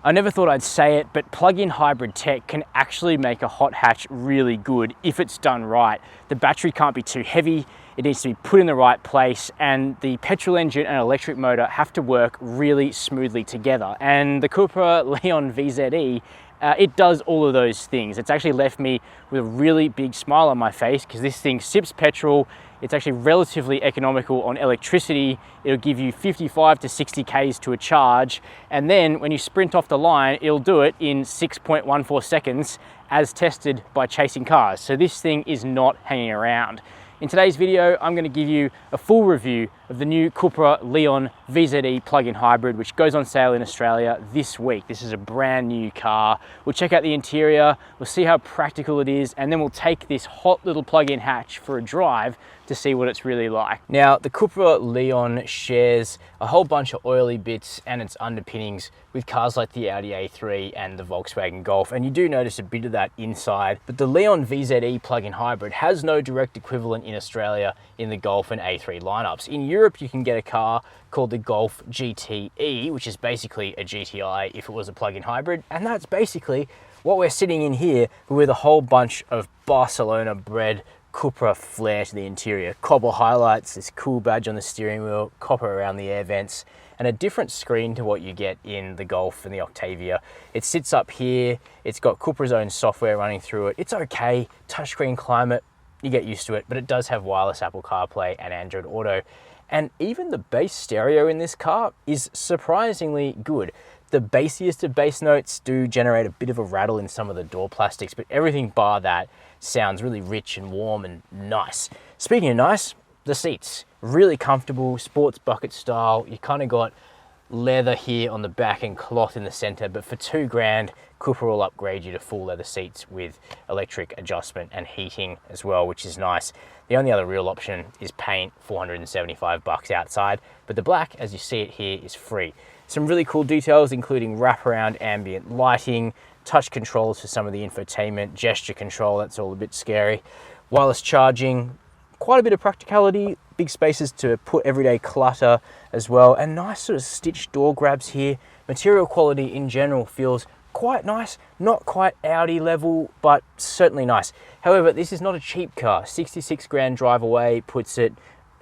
I never thought I'd say it, but plug-in hybrid tech can actually make a hot hatch really good if it's done right. The battery can't be too heavy, it needs to be put in the right place, and the petrol engine and electric motor have to work really smoothly together. And the Cupra Leon VZe, it does all of those things. It's actually left me with a really big smile on my face because this thing sips petrol. It's actually relatively economical on electricity. It'll give you 55 to 60 Ks to a charge. And then when you sprint off the line, it'll do it in 6.14 seconds as tested by chasing cars. So this thing is not hanging around. In today's video, I'm going to give you a full review of the new Cupra Leon VZe plug-in hybrid, which goes on sale in Australia this week. This is a brand new car. We'll check out the interior, we'll see how practical it is, and then we'll take this hot little plug-in hatch for a drive to see what it's really like. Now, the Cupra Leon shares a whole bunch of oily bits and its underpinnings with cars like the Audi A3 and the Volkswagen Golf, and you do notice a bit of that inside. But the Leon VZe plug-in hybrid has no direct equivalent in Australia in the Golf and A3 lineups. In Europe, you can get a car called the Golf GTE, which is basically a GTI if it was a plug-in hybrid, and that's basically what we're sitting in here with a whole bunch of Barcelona-bred Cupra flair to the interior. Cobble highlights, this cool badge on the steering wheel, copper around the air vents, and a different screen to what you get in the Golf and the Octavia. It sits up here, it's got Cupra's own software running through it. It's okay, touchscreen climate, you get used to it, but it does have wireless Apple CarPlay and Android Auto. And even the bass stereo in this car is surprisingly good. The bassiest of bass notes do generate a bit of a rattle in some of the door plastics, but everything bar that sounds really rich and warm and nice. Speaking of nice, the seats, really comfortable, sports bucket style. You kind of got leather here on the back and cloth in the center, but for $2,000, Cupra will upgrade you to full leather seats with electric adjustment and heating as well, which is nice. The only other real option is paint, $475 outside, but the black, as you see it here, is free. Some really cool details, including wraparound ambient lighting, touch controls for some of the infotainment, gesture control, that's all a bit scary. Wireless charging, quite a bit of practicality, big spaces to put everyday clutter as well, and nice sort of stitched door grabs here. Material quality in general feels quite nice, not quite Audi level, but certainly nice. However, this is not a cheap car. 66 grand drive away puts it,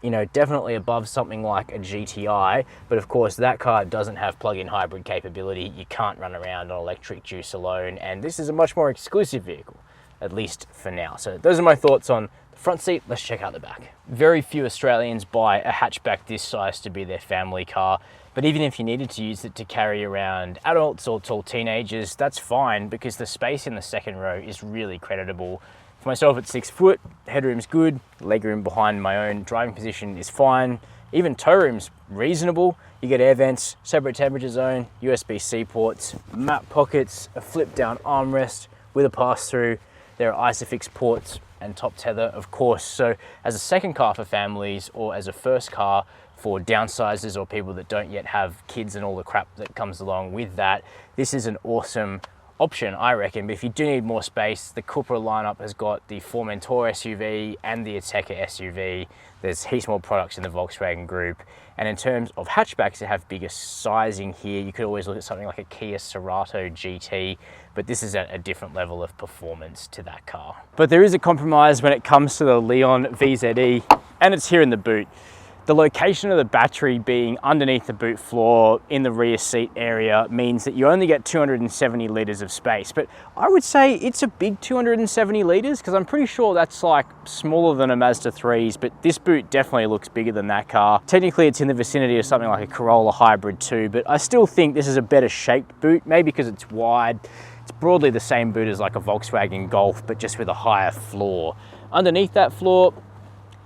you know, definitely above something like a GTI, but of course that car doesn't have plug-in hybrid capability. You can't run around on electric juice alone, and this is a much more exclusive vehicle, at least for now. So those are my thoughts on the front seat. Let's check out the back. Very few Australians buy a hatchback this size to be their family car, but even if you needed to use it to carry around adults or tall teenagers, that's fine because the space in the second row is really creditable. For myself at 6 foot, headroom's good, legroom behind my own driving position is fine, even tow room's reasonable. You get air vents, separate temperature zone, USB-C ports, map pockets, a flip down armrest with a pass-through. There are ISOFIX ports and top tether, of course. So as a second car for families or as a first car for downsizers or people that don't yet have kids and all the crap that comes along with that, this is an awesome option, I reckon. But if you do need more space, the Cupra lineup has got the Formentor SUV and the Ateca SUV. There's heaps more products in the Volkswagen Group. And in terms of hatchbacks that have bigger sizing here, you could always look at something like a Kia Cerato GT, but this is at a different level of performance to that car. But there is a compromise when it comes to the Leon VZe, and it's here in the boot. The location of the battery being underneath the boot floor in the rear seat area means that you only get 270 litres of space. But I would say it's a big 270 litres because I'm pretty sure that's like smaller than a Mazda 3's, but this boot definitely looks bigger than that car. Technically it's in the vicinity of something like a Corolla Hybrid 2, but I still think this is a better shaped boot, maybe because it's wide. It's broadly the same boot as like a Volkswagen Golf, but just with a higher floor. Underneath that floor,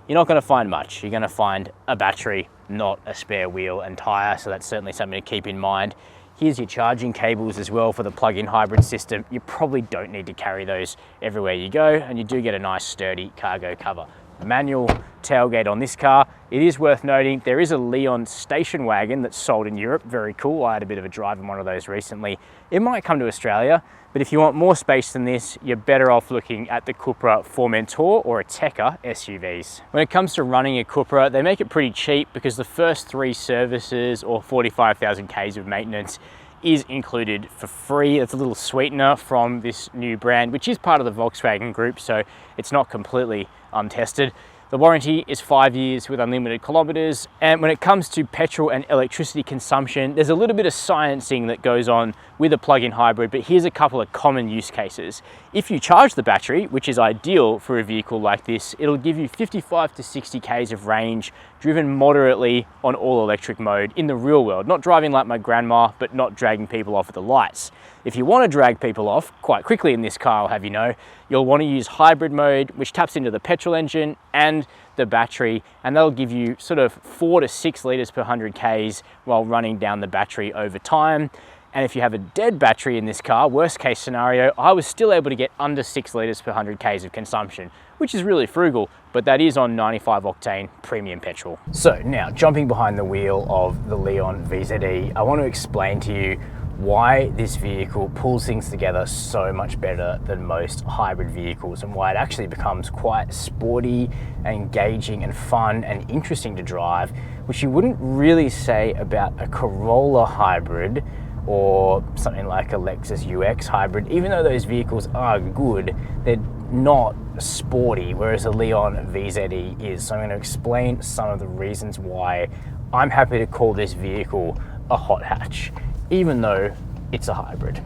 you're not going to find much. You're going to find a battery, not a spare wheel and tyre, so that's certainly something to keep in mind. Here's your charging cables as well for the plug-in hybrid system. You probably don't need to carry those everywhere you go, and you do get a nice sturdy cargo cover. Manual tailgate on this car. It is worth noting there is a Leon station wagon that's sold in Europe. Very cool. I had a bit of a drive in one of those recently. It might come to Australia, but if you want more space than this, you're better off looking at the Cupra Formentor or Ateca SUVs. When it comes to running a Cupra, they make it pretty cheap because the first 3 services or 45,000 Ks of maintenance is included for free. It's a little sweetener from this new brand, which is part of the Volkswagen Group, so it's not completely untested. The warranty is 5 years with unlimited kilometers. And when it comes to petrol and electricity consumption, there's a little bit of sciencing that goes on with a plug-in hybrid, but here's a couple of common use cases. If you charge the battery, which is ideal for a vehicle like this, it'll give you 55 to 60 Ks of range, driven moderately on all electric mode in the real world. Not driving like my grandma, but not dragging people off at the lights. If you want to drag people off quite quickly in this car, I'll have you know, you'll want to use hybrid mode, which taps into the petrol engine and the battery, and that'll give you sort of 4 to 6 liters per 100 Ks while running down the battery over time. And if you have a dead battery in this car, worst case scenario, I was still able to get under 6 liters per 100 Ks of consumption, which is really frugal, but that is on 95 octane premium petrol. So now, jumping behind the wheel of the Leon VZe, I want to explain to you why this vehicle pulls things together so much better than most hybrid vehicles, and why it actually becomes quite sporty, engaging and fun and interesting to drive, which you wouldn't really say about a Corolla hybrid or something like a Lexus UX hybrid. Even though those vehicles are good, they're not sporty, whereas a Leon VZe is. So I'm going to explain some of the reasons why I'm happy to call this vehicle a hot hatch, even though it's a hybrid.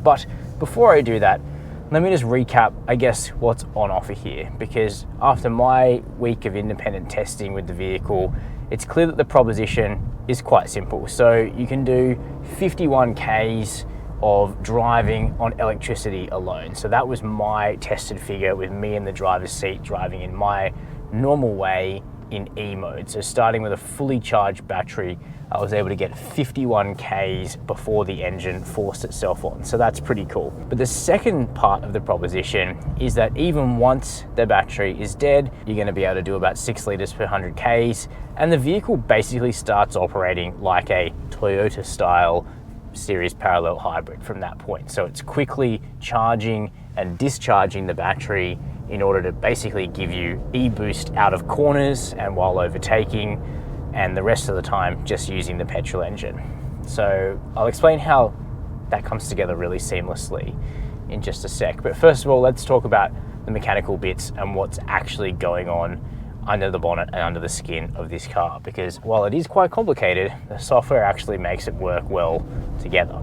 But before I do that, let me just recap, I guess, what's on offer here, because after my week of independent testing with the vehicle, it's clear that the proposition is quite simple. So you can do 51 Ks of driving on electricity alone. So that was my tested figure, with me in the driver's seat driving in my normal way in E mode. So starting with a fully charged battery, I was able to get 51 Ks before the engine forced itself on. So that's pretty cool. But the second part of the proposition is that even once the battery is dead, you're going to be able to do about 6 liters per 100 Ks. And the vehicle basically starts operating like a Toyota style series parallel hybrid from that point. So it's quickly charging and discharging the battery in order to basically give you e-boost out of corners and while overtaking, and the rest of the time just using the petrol engine. So I'll explain how that comes together really seamlessly in just a sec. But first of all, let's talk about the mechanical bits and what's actually going on under the bonnet and under the skin of this car, because while it is quite complicated, the software actually makes it work well together.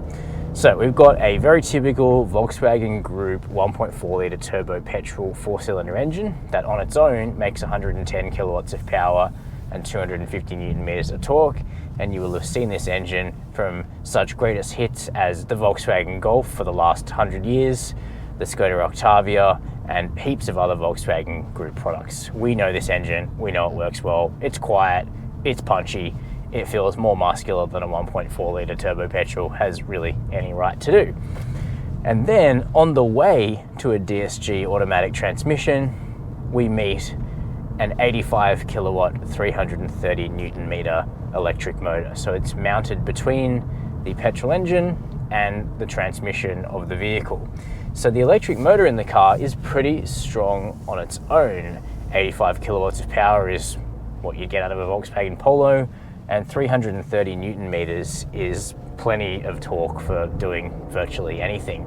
So we've got a very typical Volkswagen Group 1.4 litre turbo petrol 4-cylinder engine that on its own makes 110 kilowatts of power and 250 Newton meters of torque. And you will have seen this engine from such greatest hits as the Volkswagen Golf for the last 100 years, the Skoda Octavia, and heaps of other Volkswagen Group products. We know this engine, we know it works well, it's quiet, it's punchy, it feels more muscular than a 1.4 litre turbo petrol has really any right to do. And then on the way to a DSG automatic transmission, we meet an 85 kilowatt, 330 Newton meter electric motor. So it's mounted between the petrol engine and the transmission of the vehicle. So the electric motor in the car is pretty strong on its own. 85 kilowatts of power is what you get out of a Volkswagen Polo, and 330 Newton meters is plenty of torque for doing virtually anything.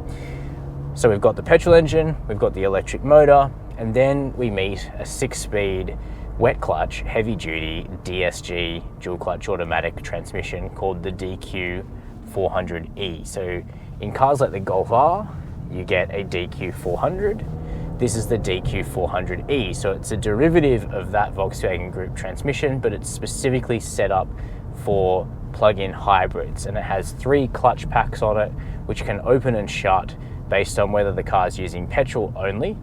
So we've got the petrol engine, we've got the electric motor, and then we meet a 6-speed wet clutch, heavy duty DSG dual clutch automatic transmission called the DQ400E. So in cars like the Golf R, you get a DQ400. This is the DQ400E. So it's a derivative of that Volkswagen Group transmission, but it's specifically set up for plug-in hybrids. And it has 3 clutch packs on it, which can open and shut based on whether the car is using petrol only,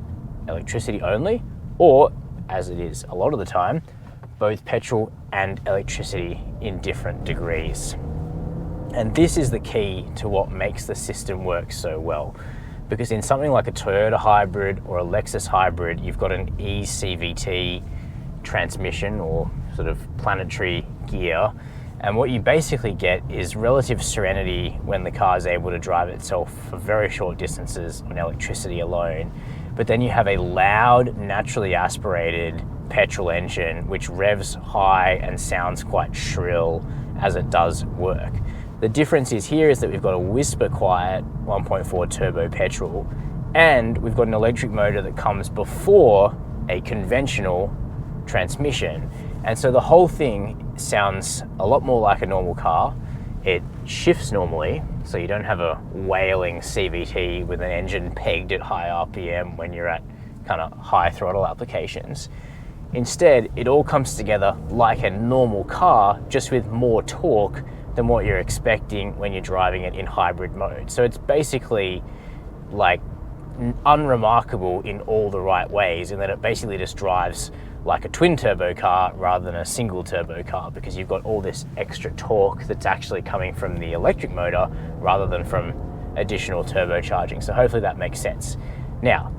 electricity only, or, as it is a lot of the time, both petrol and electricity in different degrees. And this is the key to what makes the system work so well. Because in something like a Toyota hybrid or a Lexus hybrid, you've got an eCVT transmission or sort of planetary gear. And what you basically get is relative serenity when the car is able to drive itself for very short distances on electricity alone. But then you have a loud, naturally aspirated petrol engine which revs high and sounds quite shrill as it does work. The difference is here is that we've got a whisper quiet 1.4 turbo petrol, and we've got an electric motor that comes before a conventional transmission. And so the whole thing sounds a lot more like a normal car. It shifts normally, so you don't have a wailing CVT with an engine pegged at high RPM when you're at kind of high throttle applications. Instead, it all comes together like a normal car, just with more torque than what you're expecting when you're driving it in hybrid mode. So it's basically like unremarkable in all the right ways, in that it basically just drives like a twin turbo car rather than a single turbo car, because you've got all this extra torque that's actually coming from the electric motor rather than from additional turbocharging. So hopefully that makes sense. Now,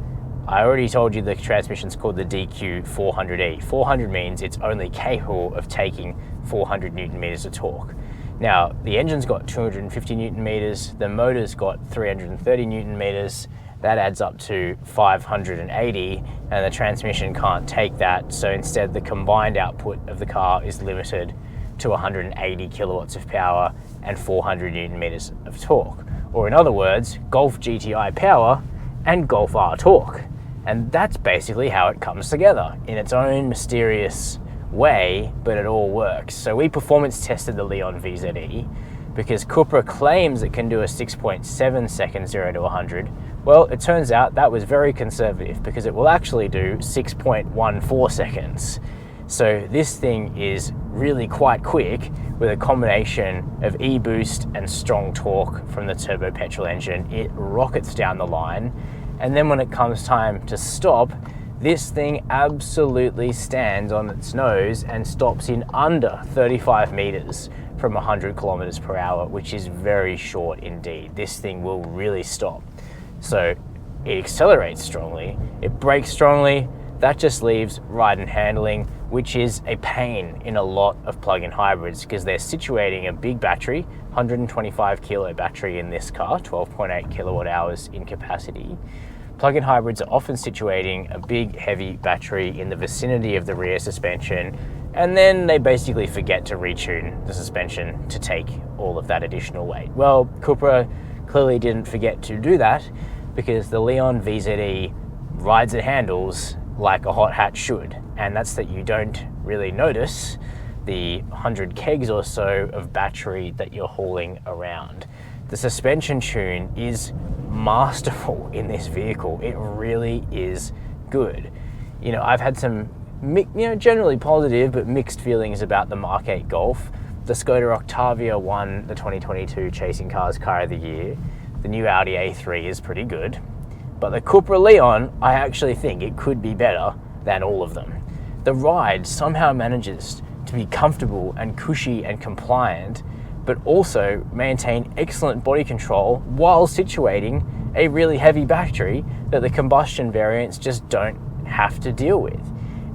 I already told you the transmission's called the DQ400E. 400 means it's only capable of taking 400 Newton meters of torque. Now, the engine's got 250 Newton meters, the motor's got 330 Newton meters, that adds up to 580, and the transmission can't take that, so instead the combined output of the car is limited to 180 kilowatts of power and 400 Newton meters of torque. Or in other words, Golf GTI power and Golf R torque. And that's basically how it comes together in its own mysterious way, but it all works. So we performance tested the Leon VZe because Cupra claims it can do a 6.7 second 0 to 100. Well, it turns out that was very conservative, because it will actually do 6.14 seconds. So this thing is really quite quick, with a combination of e-boost and strong torque from the turbo petrol engine. It rockets down the line, and then when it comes time to stop, this thing absolutely stands on its nose and stops in under 35 meters from 100 kilometers per hour, which is very short indeed. This thing will really stop. So it accelerates strongly, it brakes strongly. That just leaves ride and handling, which is a pain in a lot of plug-in hybrids, because they're situating a big battery, 125 kilo battery in this car, 12.8 kilowatt hours in capacity. Plug-in hybrids are often situating a big heavy battery in the vicinity of the rear suspension, and then they basically forget to retune the suspension to take all of that additional weight. Well, Cupra clearly didn't forget to do that, because the Leon VZe rides and handles like a hot hatch should, and that's that you don't really notice the 100 kegs or so of battery that you're hauling around. The suspension tune is masterful in this vehicle. It really is good. You know, I've had some generally positive but mixed feelings about the Mark 8 Golf. The Skoda Octavia won the 2022 Chasing Cars Car of the Year. The new Audi A3 is pretty good. But the Cupra Leon, I actually think it could be better than all of them. The ride somehow manages to be comfortable and cushy and compliant, but also maintain excellent body control while situating a really heavy battery that the combustion variants just don't have to deal with.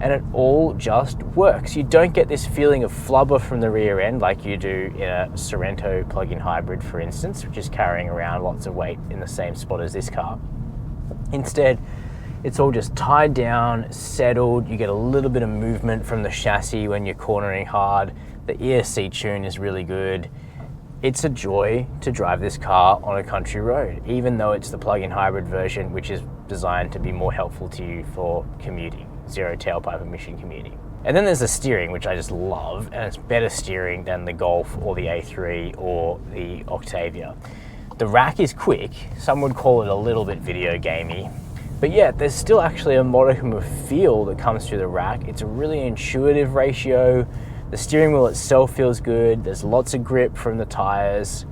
And it all just works. You don't get this feeling of flubber from the rear end like you do in a Cerato plug-in hybrid, for instance, which is carrying around lots of weight in the same spot as this car. Instead, it's all just tied down, settled. You get a little bit of movement from the chassis when you're cornering hard. The ESC tune is really good. It's a joy to drive this car on a country road, even though it's the plug-in hybrid version, which is designed to be more helpful to you for commuting, zero tailpipe emission commuting. And then there's the steering, which I just love, and it's better steering than the Golf or the A3 or the Octavia. The rack is quick. Some would call it a little bit video gamey, but yet there's still actually a modicum of feel that comes through the rack. It's a really intuitive ratio. The steering wheel itself feels good. There's lots of grip from the tires.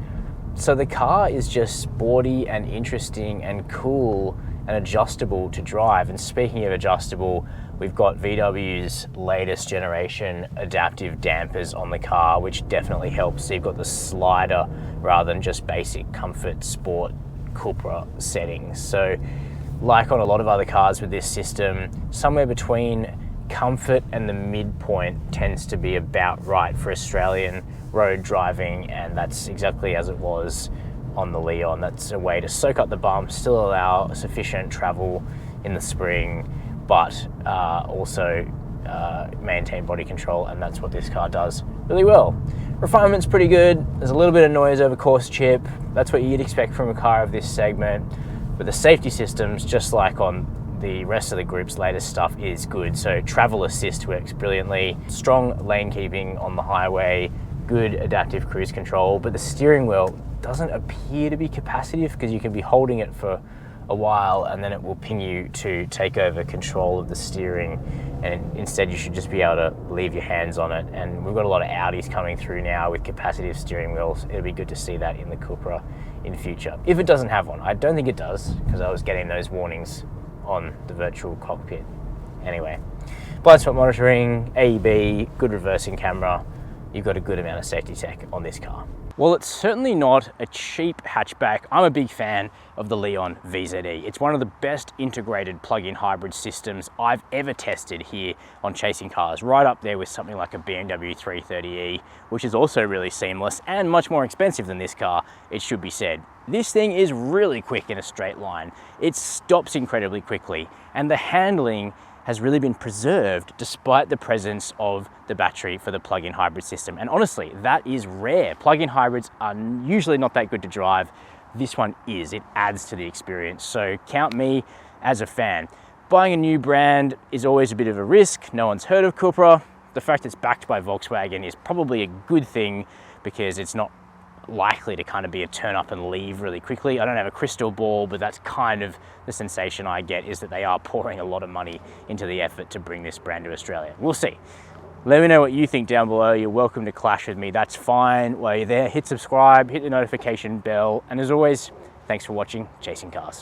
So the car is just sporty and interesting and cool and adjustable to drive. And speaking of adjustable, we've got VW's latest generation adaptive dampers on the car, which definitely helps. So you've got the slider rather than just basic comfort sport Cupra settings. So like on a lot of other cars with this system, somewhere between comfort and the midpoint tends to be about right for Australian road driving, and that's exactly as it was on the Leon. That's a way to soak up the bumps, still allow sufficient travel in the spring, but also maintain body control, and that's what this car does really well. Refinement's pretty good. There's a little bit of noise over course chip. That's what you'd expect from a car of this segment. But the safety systems, just like on the rest of the group's latest stuff, is good. So travel assist works brilliantly. Strong lane keeping on the highway, good adaptive cruise control, but the steering wheel doesn't appear to be capacitive because you can be holding it for a while and then it will ping you to take over control of the steering, and instead you should just be able to leave your hands on it. And we've got a lot of Audis coming through now with capacitive steering wheels. It'll be good to see that in the Cupra in future, if it doesn't have one. I don't think it does, because I was getting those warnings on the virtual cockpit. Anyway, blind spot monitoring, AEB, good reversing camera. You've got a good amount of safety tech on this car. Well, it's certainly not a cheap hatchback. I'm a big fan of the Leon VZe. It's one of the best integrated plug-in hybrid systems I've ever tested here on Chasing Cars, right up there with something like a BMW 330e, which is also really seamless and much more expensive than this car, it should be said. This thing is really quick in a straight line. It stops incredibly quickly, and the handling has really been preserved despite the presence of the battery for the plug-in hybrid system. And honestly, that is rare. Plug-in hybrids are usually not that good to drive. This one is. It adds to the experience. So count me as a fan. Buying a new brand is always a bit of a risk. No one's heard of Cupra. The fact it's backed by Volkswagen is probably a good thing, because it's not likely to kind of be a turn up and leave really quickly. I don't have a crystal ball, but that's kind of the sensation I get, is that they are pouring a lot of money into the effort to bring this brand to Australia. We'll see. Let me know what you think down below. You're welcome to clash with me. That's fine. While you're there, hit subscribe, hit the notification bell, and as always, thanks for watching Chasing Cars.